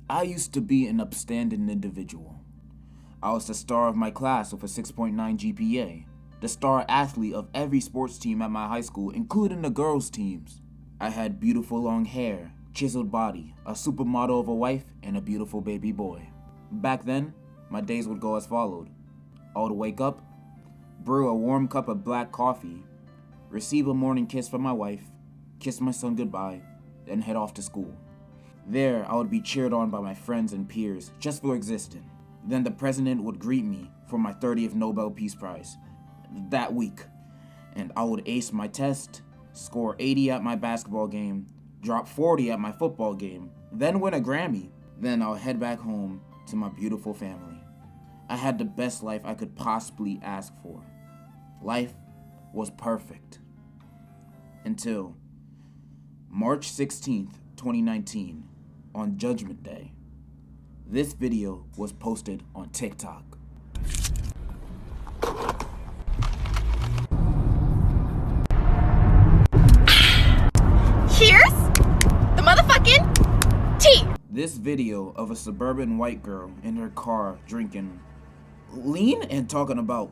I used to be an upstanding individual. I was the star of my class with a 6.9 GPA, the star athlete of every sports team at my high school, including the girls' teams. I had beautiful long hair, chiseled body, a supermodel of a wife, and a beautiful baby boy. Back then, my days would go as followed. I would wake up, brew a warm cup of black coffee, receive a morning kiss from my wife, kiss my son goodbye, then head off to school. There, I would be cheered on by my friends and peers just for existing. Then the president would greet me for my 30th Nobel Peace Prize that week, and I would ace my test, score 80 at my basketball game, drop 40 at my football game, then win a Grammy. Then I'll head back home to my beautiful family. I had the best life I could possibly ask for. Life was perfect. Until March 16th, 2019, on Judgment Day. This video was posted on TikTok. Here's the motherfucking tea. This video of a suburban white girl in her car drinking lean and talking about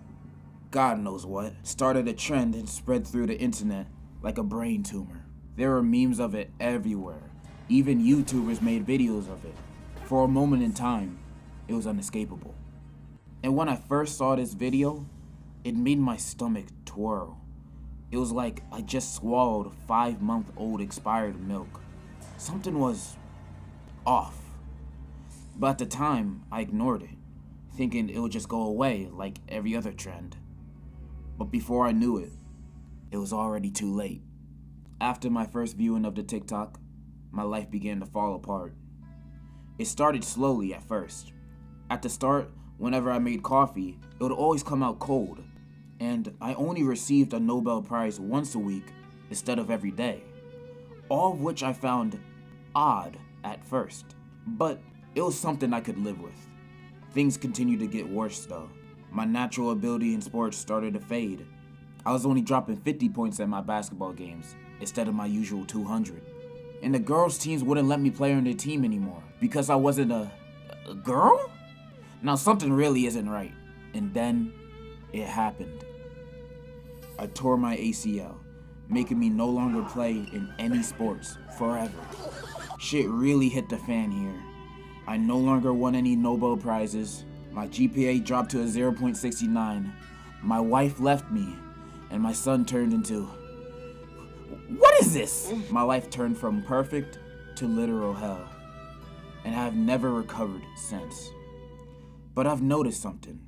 God knows what started a trend and spread through the internet like a brain tumor. There were memes of it everywhere. Even YouTubers made videos of it. For a moment in time, it was unescapable. And when I first saw this video, it made my stomach twirl. It was like I just swallowed 5-month-old expired milk. Something was off. But at the time, I ignored it, thinking it would just go away like every other trend. But before I knew it, it was already too late. After my first viewing of the TikTok, my life began to fall apart. It started slowly at first. At the start, whenever I made coffee, it would always come out cold, and I only received a Nobel Prize once a week instead of every day, all of which I found odd at first, but it was something I could live with. Things continued to get worse though. My natural ability in sports started to fade. I was only dropping 50 points at my basketball games instead of my usual 200. And the girls' teams wouldn't let me play on their team anymore because I wasn't a girl? Now something really isn't right. And then it happened. I tore my ACL, making me no longer play in any sports forever. Shit really hit the fan here. I no longer won any Nobel Prizes. My GPA dropped to a 0.69. My wife left me, and my son turned into... What is this? My life turned from perfect to literal hell, and I have never recovered since. But I've noticed something.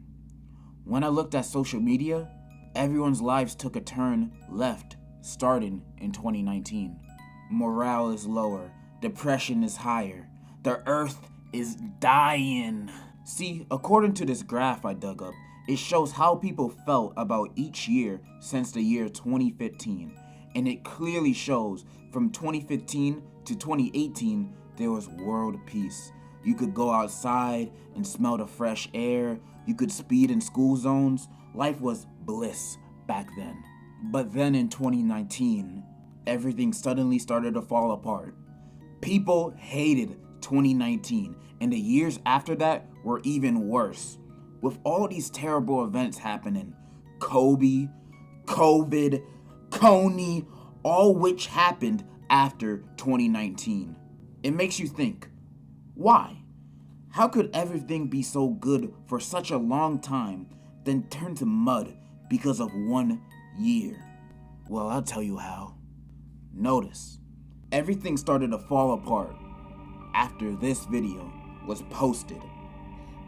When I looked at social media, everyone's lives took a turn left starting in 2019. Morale is lower, depression is higher, the earth is dying. See, according to this graph I dug up, it shows how people felt about each year since the year 2015. And it clearly shows from 2015 to 2018, there was world peace. You could go outside and smell the fresh air. You could speed in school zones. Life was bliss back then. But then in 2019, everything suddenly started to fall apart. People hated 2019, and the years after that were even worse. With all these terrible events happening, Kobe, COVID, Coney, all which happened after 2019. It makes you think, why? How could everything be so good for such a long time, then turn to mud because of 1 year? Well, I'll tell you how. Notice, everything started to fall apart after this video was posted.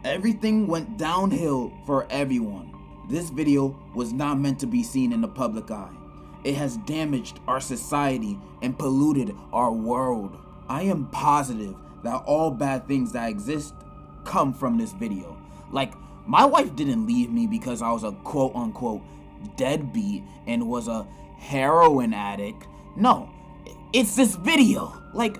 Everything went downhill for everyone. This video was not meant to be seen in the public eye. It has damaged our society and polluted our world. I am positive that all bad things that exist come from this video. Like, my wife didn't leave me because I was a quote-unquote deadbeat and was a heroin addict. No, it's this video. Like,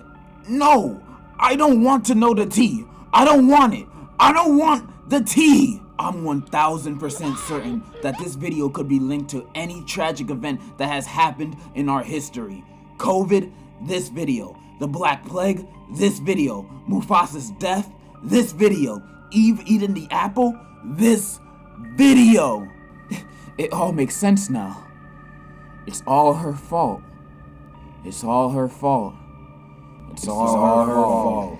no, I don't want to know the tea. I don't want it. I don't want the tea. I'm 1000% certain that this video could be linked to any tragic event that has happened in our history. COVID, this video. The Black Plague, This video. Mufasa's death. This video. Eve eating the apple. This video. It all makes sense now. It's all her fault. It's all her fault. It's all her fault.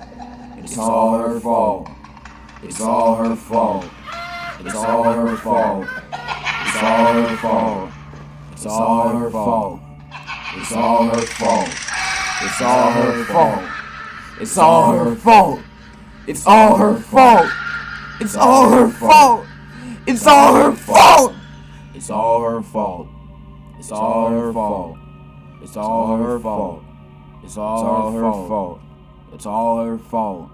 It's all her fault. It's all her fault. It's all her fault. It's all her fault. It's all her fault. It's all her fault. It's all her fault. It's all her fault. It's all her fault. It's all her fault. It's all her fault. It's all her fault. It's all her fault. It's all her fault. It's all her fault. It's all her fault.